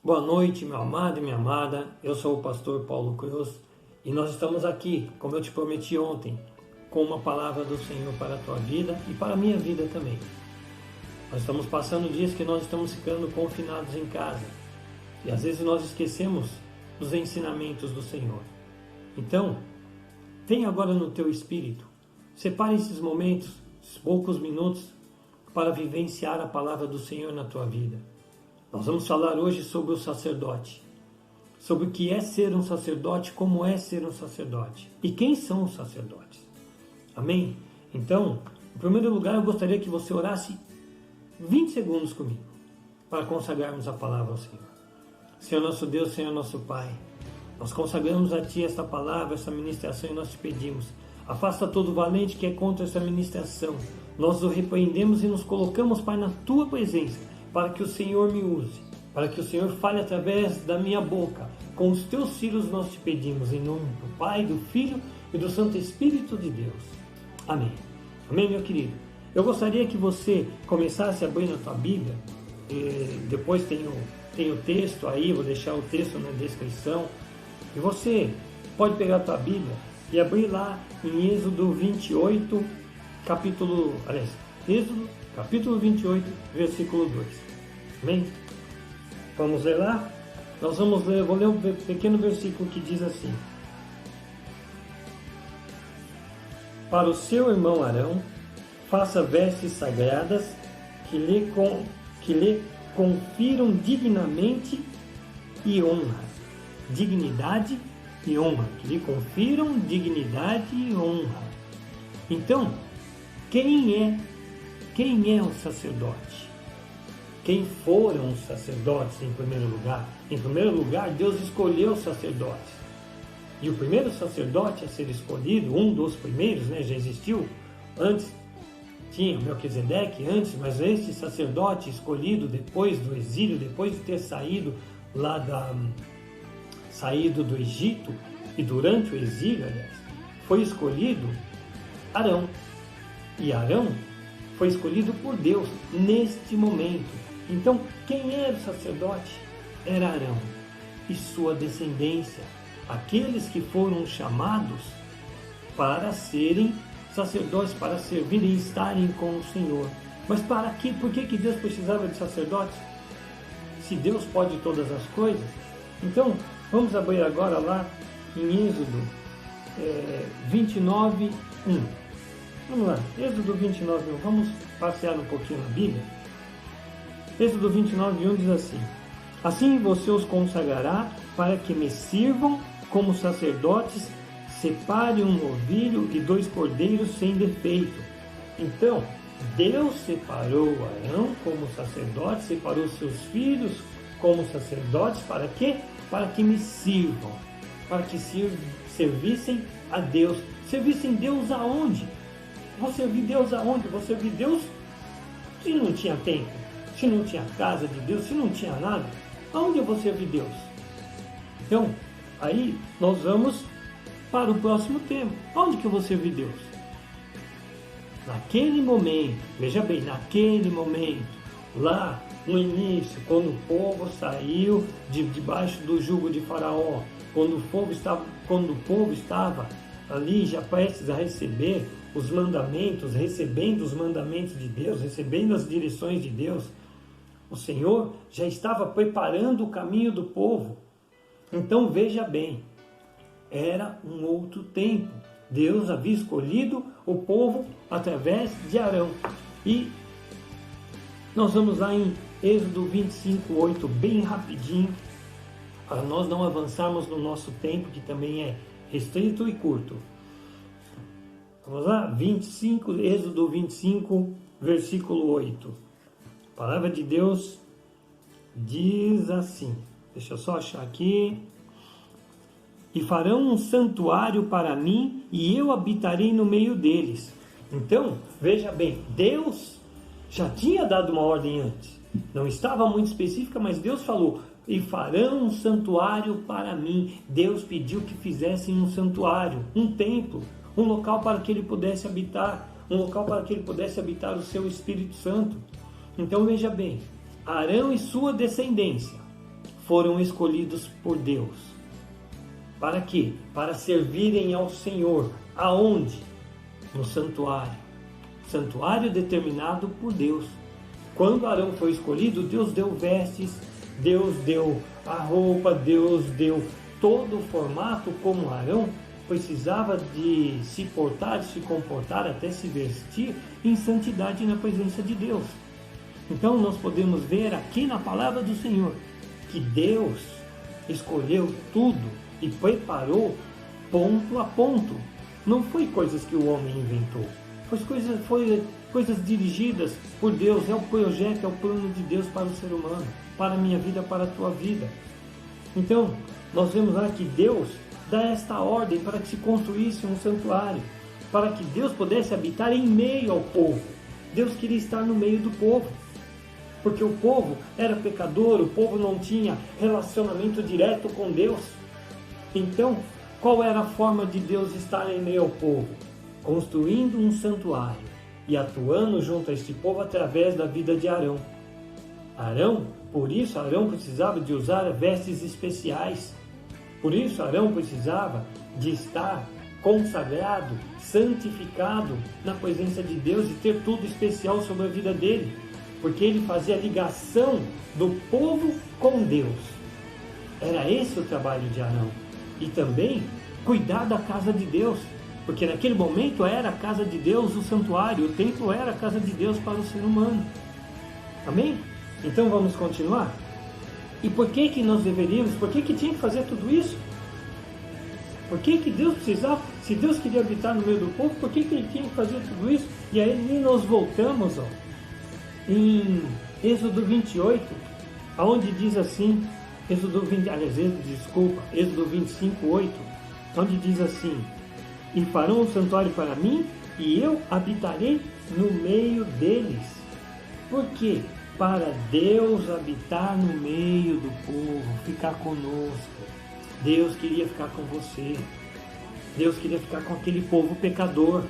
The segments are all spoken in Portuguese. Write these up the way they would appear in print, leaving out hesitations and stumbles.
Boa noite, meu amado e minha amada. Eu sou o pastor Paulo Cruz e nós estamos aqui, como eu te prometi ontem, com uma palavra do Senhor para a tua vida e para a minha vida também. Nós estamos passando dias que nós estamos ficando confinados em casa e às vezes nós esquecemos dos ensinamentos do Senhor. Então, tenha agora no teu espírito, separe esses momentos, esses poucos minutos, para vivenciar a palavra do Senhor na tua vida. Nós vamos falar hoje sobre o sacerdote, sobre o que é ser um sacerdote, como é ser um sacerdote e quem são os sacerdotes. Amém? Então, em primeiro lugar, eu gostaria que você orasse 20 segundos comigo para consagrarmos a palavra ao Senhor. Senhor nosso Deus, Senhor nosso Pai, nós consagramos a Ti esta palavra, essa ministração e nós te pedimos, afasta todo valente que é contra essa ministração. Nós o repreendemos e nos colocamos, Pai, na Tua presença, para que o Senhor me use, para que o Senhor fale através da minha boca. Com os Teus filhos nós te pedimos, em nome do Pai, do Filho e do Santo Espírito de Deus. Amém. Amém, meu querido? Eu gostaria que você começasse a abrir na tua Bíblia, depois tem o texto aí, vou deixar o texto na descrição, e você pode pegar a tua Bíblia e abrir lá em Êxodo 28, capítulo 28, versículo 2. Amém? Vamos ler lá? Nós vamos ler, vou ler um pequeno versículo que diz assim: para o seu irmão Arão, faça vestes sagradas que lhe confiram dignamente e honra. Dignidade e honra. Que lhe confiram dignidade e honra. Então, quem é o sacerdote? Quem foram os sacerdotes em primeiro lugar? Em primeiro lugar, Deus escolheu os sacerdotes. E o primeiro sacerdote a ser escolhido, um dos primeiros, já existiu, antes tinha Melquisedeque antes, mas este sacerdote escolhido depois do exílio, depois de ter saído do Egito e durante o exílio, aliás, foi escolhido Arão. E Arão foi escolhido por Deus neste momento. Então, quem era o sacerdote? Era Arão e sua descendência, aqueles que foram chamados para serem sacerdotes, para servirem e estarem com o Senhor. Mas para quê? Por que Deus precisava de sacerdotes? Se Deus pode todas as coisas. Então, vamos abrir agora lá em Êxodo 29, 1. Vamos lá, Êxodo 29, 1. Vamos passear um pouquinho na Bíblia. Êxodo 29, 1 diz assim: assim você os consagrará para que me sirvam como sacerdotes. Separe um novilho e 2 cordeiros sem defeito. Então, Deus separou Arão como sacerdote, separou seus filhos como sacerdotes, para quê? Para que me sirvam, para que servissem a Deus. Servissem Deus aonde? Vou servir Deus aonde? Vou servir Deus se não tinha templo, se não tinha casa de Deus, se não tinha nada. Aonde eu vou servir Deus? Então, aí nós vamos para o próximo tema. Onde que eu vou servir Deus? Naquele momento, veja bem, naquele momento, lá no início, quando o povo saiu debaixo do jugo de Faraó, quando o povo estava ali já prestes a receber os mandamentos, recebendo os mandamentos de Deus, recebendo as direções de Deus, o Senhor já estava preparando o caminho do povo. Então veja bem, era um outro tempo. Deus havia escolhido o povo através de Arão. E nós vamos lá em Êxodo 25, 8, bem rapidinho, para nós não avançarmos no nosso tempo, que também é restrito e curto. Vamos lá? Êxodo 25, versículo 8. A palavra de Deus diz assim. Deixa eu só achar aqui. E farão um santuário para mim, e eu habitarei no meio deles. Então, veja bem, Deus já tinha dado uma ordem antes. Não estava muito específica, mas Deus falou: e farão um santuário para mim. Deus pediu que fizessem um santuário, um templo, um local para que ele pudesse habitar, um local para que ele pudesse habitar o seu Espírito Santo. Então veja bem, Arão e sua descendência foram escolhidos por Deus. Para quê? Para servirem ao Senhor. Aonde? No santuário. Santuário determinado por Deus. Quando Arão foi escolhido, Deus deu vestes, Deus deu a roupa, Deus deu todo o formato como Arão precisava de se portar, de se comportar, até se vestir em santidade na presença de Deus. Então nós podemos ver aqui na palavra do Senhor que Deus escolheu tudo e preparou ponto a ponto. Não foi coisas que o homem inventou, foi coisas dirigidas por Deus. É o projeto, é o plano de Deus para o ser humano, para a minha vida, para a tua vida. Então nós vemos lá que Deus dá esta ordem para que se construísse um santuário, para que Deus pudesse habitar em meio ao povo. Deus queria estar no meio do povo, porque o povo era pecador, o povo não tinha relacionamento direto com Deus. Então, qual era a forma de Deus estar em meio ao povo? Construindo um santuário e atuando junto a este povo através da vida de Arão. Por isso Arão precisava de usar vestes especiais. Por isso Arão precisava de estar consagrado, santificado na presença de Deus e ter tudo especial sobre a vida dele, porque ele fazia a ligação do povo com Deus. Era esse o trabalho de Arão. E também cuidar da casa de Deus, porque naquele momento era a casa de Deus, o santuário, o templo era a casa de Deus para o ser humano. Amém? Então vamos continuar? E por que nós deveríamos, por que tinha que fazer tudo isso? Por que Deus precisava, se Deus queria habitar no meio do povo, por que Ele tinha que fazer tudo isso? E aí nós voltamos em Êxodo 28, onde diz assim, Êxodo 25, 8, onde diz assim: e farão um santuário para mim, e eu habitarei no meio deles. Por quê? Para Deus habitar no meio do povo, ficar conosco. Deus queria ficar com você. Deus queria ficar com aquele povo pecador.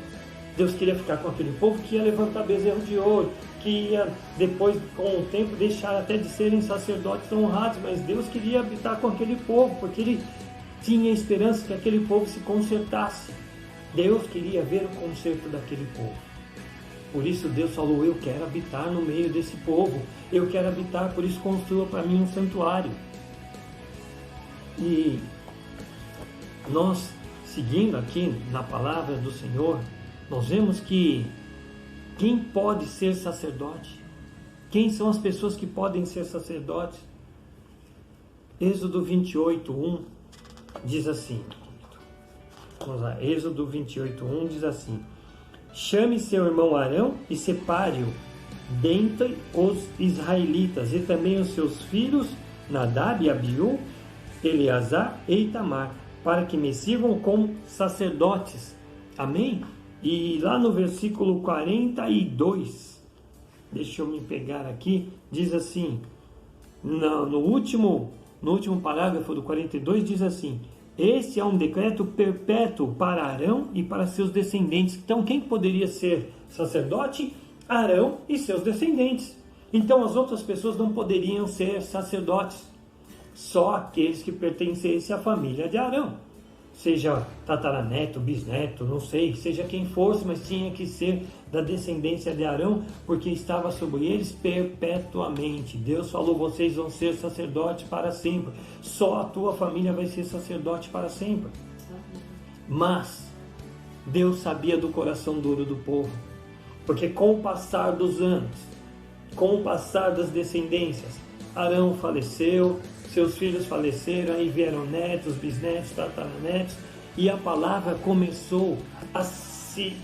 Deus queria ficar com aquele povo que ia levantar bezerro de ouro, que ia depois, com o tempo, deixar até de serem sacerdotes honrados, mas Deus queria habitar com aquele povo, porque Ele tinha esperança que aquele povo se consertasse. Deus queria ver o conserto daquele povo. Por isso Deus falou: eu quero habitar no meio desse povo, eu quero habitar, por isso construa para mim um santuário. E nós, seguindo aqui na palavra do Senhor, nós vemos que quem pode ser sacerdote? Quem são as pessoas que podem ser sacerdotes? Êxodo 28, 1 diz assim, vamos lá, Êxodo 28, 1 diz assim: chame seu irmão Arão e separe-o dentre os israelitas, e também os seus filhos Nadab e Abiú, Eleazar e Itamar, para que me sirvam como sacerdotes. Amém? E lá no versículo 42, deixa eu me pegar aqui, diz assim, no último parágrafo do 42, diz assim: este é um decreto perpétuo para Arão e para seus descendentes. Então, quem poderia ser sacerdote? Arão e seus descendentes. Então, as outras pessoas não poderiam ser sacerdotes. Só aqueles que pertencessem à família de Arão. Seja tataraneto, bisneto, não sei, seja quem fosse, mas tinha que ser da descendência de Arão, porque estava sobre eles perpetuamente. Deus falou: vocês vão ser sacerdotes para sempre. Só a tua família vai ser sacerdote para sempre. Mas Deus sabia do coração duro do povo, porque com o passar dos anos, com o passar das descendências, Arão faleceu, seus filhos faleceram, aí vieram netos, bisnetos, tataranetos, e a palavra começou a ser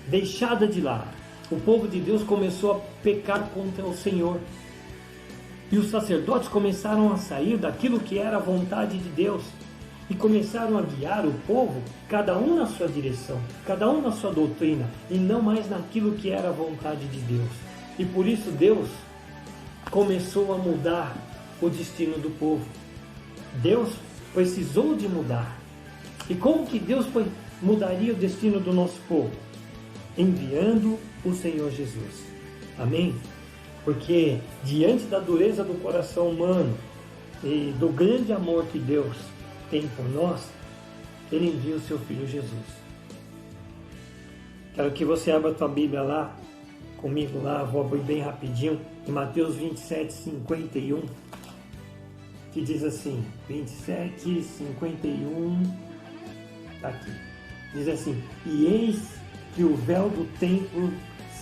deixada de lado. O povo de Deus começou a pecar contra o Senhor. E os sacerdotes começaram a sair daquilo que era a vontade de Deus. E começaram a guiar o povo, cada um na sua direção, cada um na sua doutrina, e não mais naquilo que era a vontade de Deus. E por isso Deus começou a mudar o destino do povo. Deus precisou de mudar. E como que Deus mudaria o destino do nosso povo? Enviando o Senhor Jesus. Amém? Porque diante da dureza do coração humano e do grande amor que Deus tem por nós, Ele envia o seu Filho Jesus. Quero que você abra a tua Bíblia lá, comigo lá, vou abrir bem rapidinho, em Mateus 27, 51, que diz assim, 27, 51, está aqui, diz assim: e eis que o véu do templo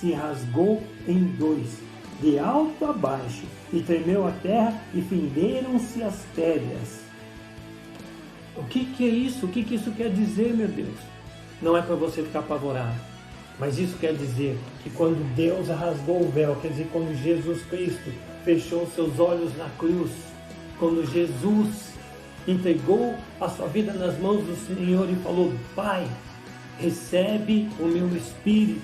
se rasgou em dois, de alto a baixo, e tremeu a terra, e fenderam-se as telhas. O que é isso? O que isso quer dizer, meu Deus? Não é para você ficar apavorado, mas isso quer dizer que quando Deus rasgou o véu, quer dizer, quando Jesus Cristo fechou seus olhos na cruz, quando Jesus entregou a sua vida nas mãos do Senhor e falou: Pai, recebe o meu espírito,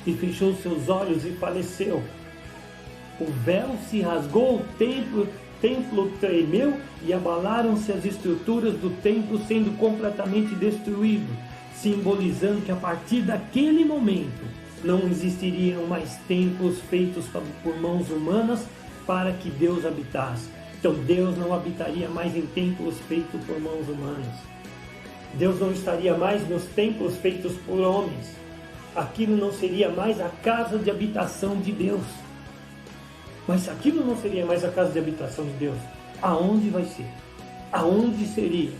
e fechou seus olhos e faleceu, o véu se rasgou, o templo tremeu e abalaram-se as estruturas do templo, sendo completamente destruído, simbolizando que a partir daquele momento não existiriam mais templos feitos por mãos humanas para que Deus habitasse. Então Deus não habitaria mais em templos feitos por mãos humanas. Deus não estaria mais nos templos feitos por homens. Aquilo não seria mais a casa de habitação de Deus. Mas se aquilo não seria mais a casa de habitação de Deus, aonde vai ser? Aonde seria?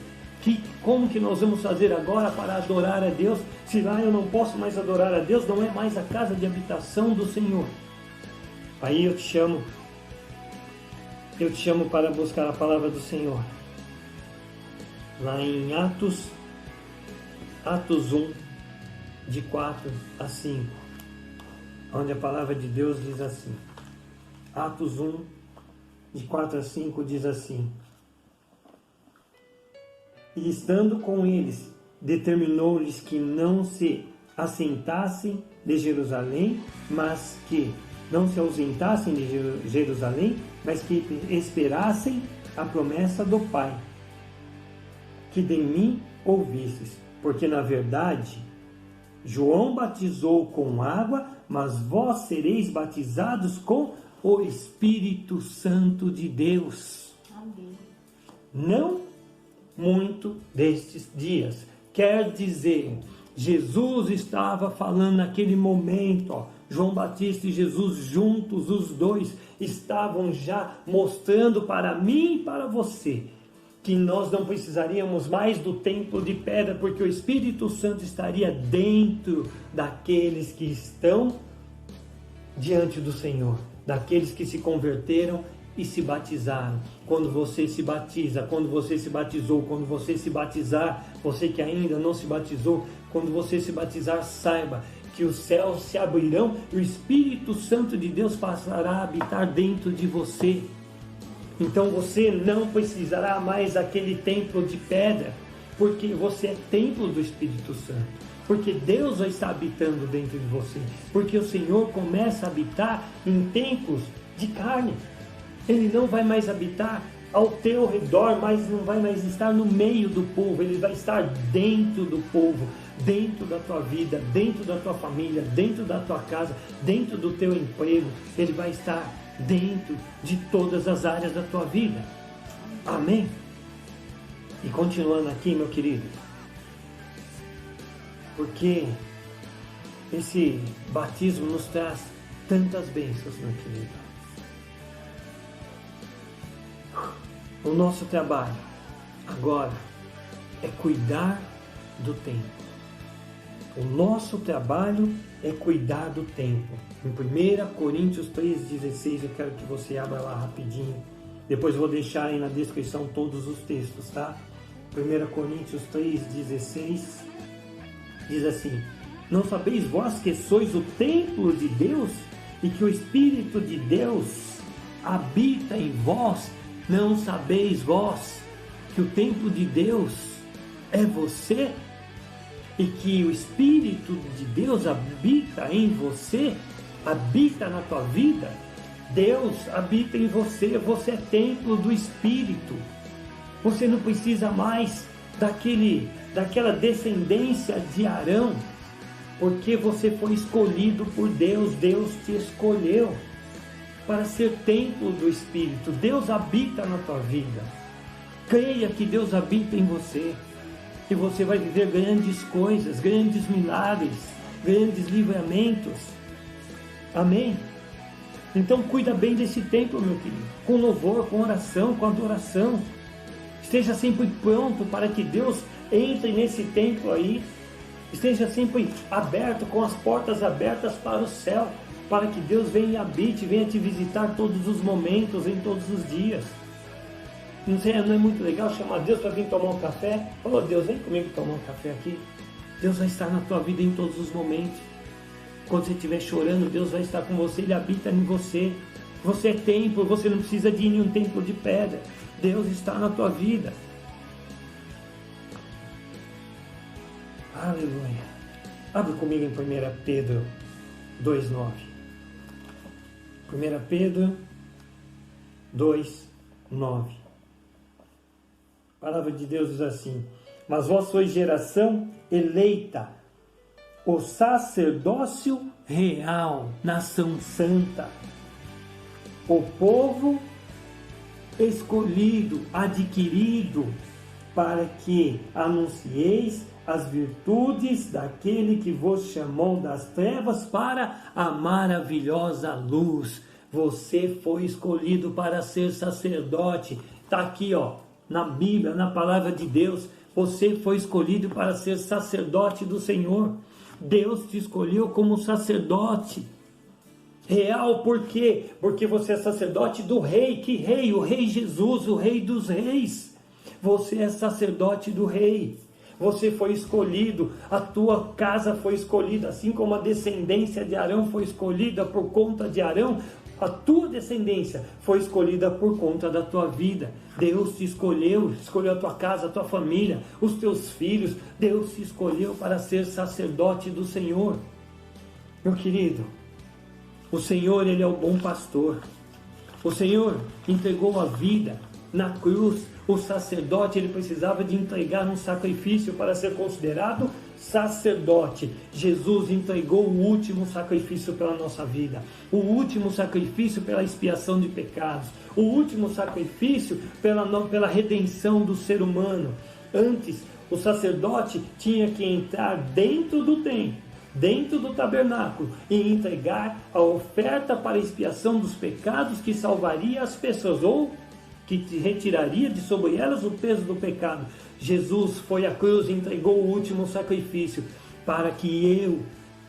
Como que nós vamos fazer agora para adorar a Deus? Se lá eu não posso mais adorar a Deus, não é mais a casa de habitação do Senhor. Aí eu te chamo para buscar a palavra do Senhor. Lá em Atos 1, de 4 a 5, onde a palavra de Deus diz assim. Atos 1, de 4 a 5, diz assim: e estando com eles, determinou-lhes que não se assentassem de Jerusalém, mas que não se ausentassem de Jerusalém, mas que esperassem a promessa do Pai, que de mim ouvistes, porque na verdade João batizou com água, mas vós sereis batizados com o Espírito Santo de Deus. Amém. Não muito destes dias. Quer dizer, Jesus estava falando naquele momento, João Batista e Jesus juntos, os dois estavam já mostrando para mim e para você que nós não precisaríamos mais do templo de pedra, porque o Espírito Santo estaria dentro daqueles que estão diante do Senhor, daqueles que se converteram e se batizaram. Quando você se batiza, quando você se batizou, quando você se batizar, você que ainda não se batizou, quando você se batizar, saiba que os céus se abrirão e o Espírito Santo de Deus passará a habitar dentro de você. Então você não precisará mais daquele templo de pedra, porque você é templo do Espírito Santo, porque Deus vai estar habitando dentro de você, porque o Senhor começa a habitar em templos de carne. Ele não vai mais habitar ao teu redor, mas não vai mais estar no meio do povo, ele vai estar dentro do povo, dentro da tua vida, dentro da tua família, dentro da tua casa, dentro do teu emprego. Ele vai estar dentro de todas as áreas da tua vida. Amém? E continuando aqui, meu querido, porque esse batismo nos traz tantas bênçãos, meu querido. O nosso trabalho agora é cuidar do templo. O nosso trabalho é cuidar do templo. Em 1 Coríntios 3,16, eu quero que você abra lá rapidinho. Depois eu vou deixar aí na descrição todos os textos, tá? 1 Coríntios 3,16 diz assim: não sabeis vós que sois o templo de Deus e que o Espírito de Deus habita em vós? Não sabeis vós que o templo de Deus é você? E que o Espírito de Deus habita em você, habita na tua vida? Deus habita em você, você é templo do Espírito. Você não precisa mais daquela descendência de Arão, porque você foi escolhido por Deus, Deus te escolheu. para ser templo do Espírito. Deus habita na tua vida. Creia que Deus habita em você, que você vai viver grandes coisas, grandes milagres, grandes livramentos. Amém? Então cuida bem desse templo, meu querido, com louvor, com oração, com adoração. Esteja sempre pronto para que Deus entre nesse templo aí. Esteja sempre aberto, com as portas abertas para o céu, para que Deus venha e habite, venha te visitar todos os momentos, em todos os dias. Não é muito legal chamar Deus para vir tomar um café? Ô Deus, vem comigo tomar um café aqui. Deus vai estar na tua vida em todos os momentos. Quando você estiver chorando, Deus vai estar com você, Ele habita em você. Você é templo, você não precisa de ir em um templo de pedra. Deus está na tua vida. Aleluia. Abre comigo em 1 Pedro 2,9. 1 Pedro 2,9. A palavra de Deus diz assim: mas vós sois geração eleita, o sacerdócio real, nação santa, o povo escolhido, adquirido, para que anuncieis as virtudes daquele que vos chamou das trevas para a maravilhosa luz. Você foi escolhido para ser sacerdote. Está aqui, ó, na Bíblia, na palavra de Deus. Você foi escolhido para ser sacerdote do Senhor. Deus te escolheu como sacerdote real. Por quê? Porque você é sacerdote do Rei. Que Rei? O Rei Jesus, o Rei dos Reis. Você é sacerdote do Rei. Você foi escolhido, a tua casa foi escolhida, assim como a descendência de Arão foi escolhida por conta de Arão, a tua descendência foi escolhida por conta da tua vida. Deus te escolheu, escolheu a tua casa, a tua família, os teus filhos. Deus te escolheu para ser sacerdote do Senhor. Meu querido, o Senhor, Ele é o bom pastor. O Senhor entregou a vida na cruz. O sacerdote, ele precisava de entregar um sacrifício para ser considerado sacerdote. Jesus entregou o último sacrifício pela nossa vida, o último sacrifício pela expiação de pecados, o último sacrifício pela redenção do ser humano. Antes, o sacerdote tinha que entrar dentro do templo, dentro do tabernáculo, e entregar a oferta para a expiação dos pecados que salvaria as pessoas, ou que te retiraria de sobre elas o peso do pecado. Jesus foi à cruz e entregou o último sacrifício para que eu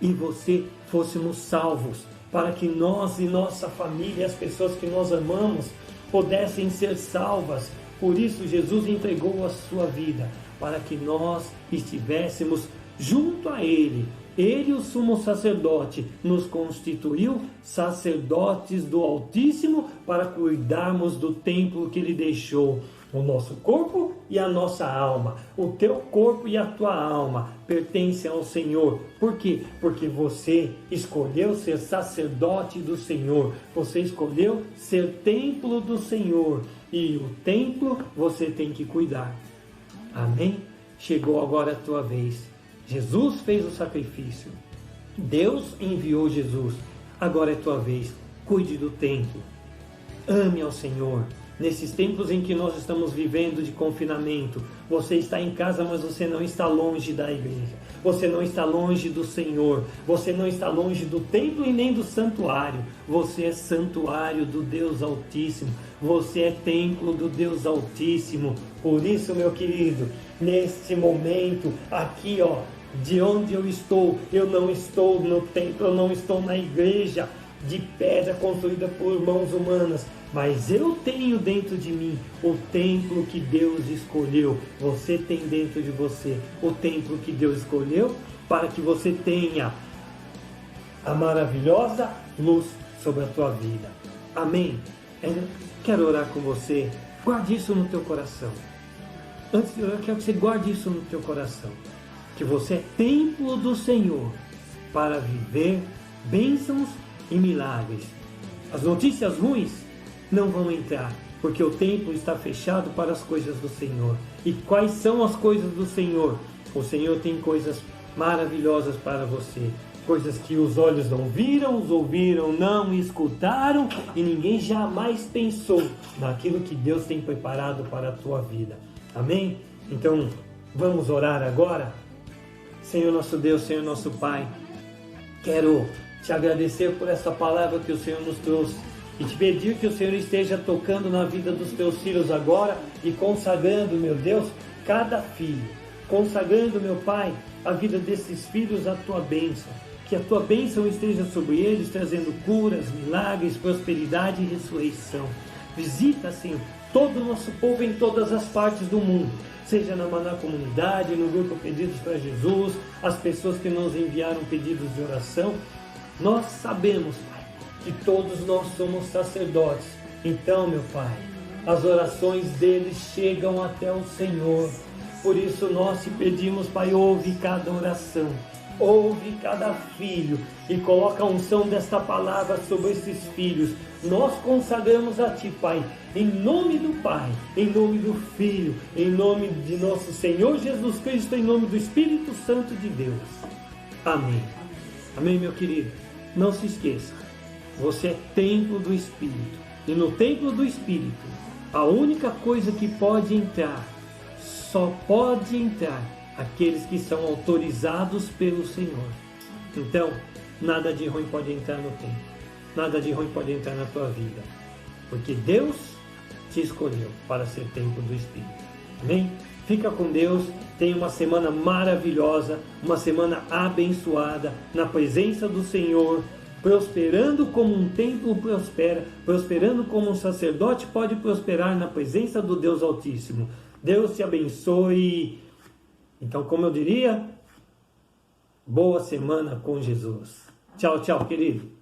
e você fôssemos salvos, para que nós e nossa família, as pessoas que nós amamos, pudessem ser salvas. Por isso Jesus entregou a sua vida, para que nós estivéssemos junto a Ele. Ele, o sumo sacerdote, nos constituiu sacerdotes do Altíssimo para cuidarmos do templo que Ele deixou. O nosso corpo e a nossa alma. O teu corpo e a tua alma pertencem ao Senhor. Por quê? Porque você escolheu ser sacerdote do Senhor. Você escolheu ser templo do Senhor. E o templo você tem que cuidar. Amém? Chegou agora a tua vez. Jesus fez o sacrifício. Deus enviou Jesus. Agora é tua vez. Cuide do templo. Ame ao Senhor. Nesses tempos em que nós estamos vivendo de confinamento, você está em casa, mas você não está longe da igreja. Você não está longe do Senhor. Você não está longe do templo e nem do santuário. Você é santuário do Deus Altíssimo. Você é templo do Deus Altíssimo. Por isso, meu querido, neste momento, aqui, ó, de onde eu não estou no templo, eu não estou na igreja de pedra construída por mãos humanas, mas eu tenho dentro de mim o templo que Deus escolheu. Você tem dentro de você o templo que Deus escolheu para que você tenha a maravilhosa luz sobre a tua vida. Amém? Eu quero orar com você. Guarde isso no teu coração. Antes, eu quero que você guarde isso no teu coração. Que você é templo do Senhor para viver bênçãos e milagres. As notícias ruins não vão entrar, porque o templo está fechado para as coisas do Senhor. E quais são as coisas do Senhor? O Senhor tem coisas maravilhosas para você. coisas que os olhos não viram, os ouviram não escutaram e ninguém jamais pensou naquilo que Deus tem preparado para a tua vida. Amém? Então, vamos orar agora? Senhor nosso Deus, Senhor nosso Pai, quero te agradecer por essa palavra que o Senhor nos trouxe e te pedir que o Senhor esteja tocando na vida dos teus filhos agora e consagrando, meu Deus, cada filho, consagrando, meu Pai, a vida desses filhos à tua bênção, que a tua bênção esteja sobre eles, trazendo curas, milagres, prosperidade e ressurreição. Visita, Senhor, todo o nosso povo em todas as partes do mundo, seja na Maná Comunidade, no grupo Pedidos para Jesus, as pessoas que nos enviaram pedidos de oração. Nós sabemos, Pai, que todos nós somos sacerdotes. Então, meu Pai, as orações deles chegam até o Senhor. Por isso nós te pedimos, Pai, ouve cada oração, ouve cada filho e coloca a unção desta palavra sobre esses filhos. Nós consagramos a Ti, Pai, em nome do Pai, em nome do Filho, em nome de nosso Senhor Jesus Cristo, em nome do Espírito Santo de Deus. Amém. Amém, meu querido. Não se esqueça, você é templo do Espírito. E no templo do Espírito, a única coisa que pode entrar, só pode entrar aqueles que são autorizados pelo Senhor. Então, nada de ruim pode entrar no templo. Nada de ruim pode entrar na tua vida. Porque Deus te escolheu para ser templo do Espírito. Amém? Fica com Deus. Tenha uma semana maravilhosa. Uma semana abençoada. Na presença do Senhor. Prosperando como um templo prospera. Prosperando como um sacerdote pode prosperar na presença do Deus Altíssimo. Deus te abençoe. Então, como eu diria, boa semana com Jesus. Tchau, tchau, querido.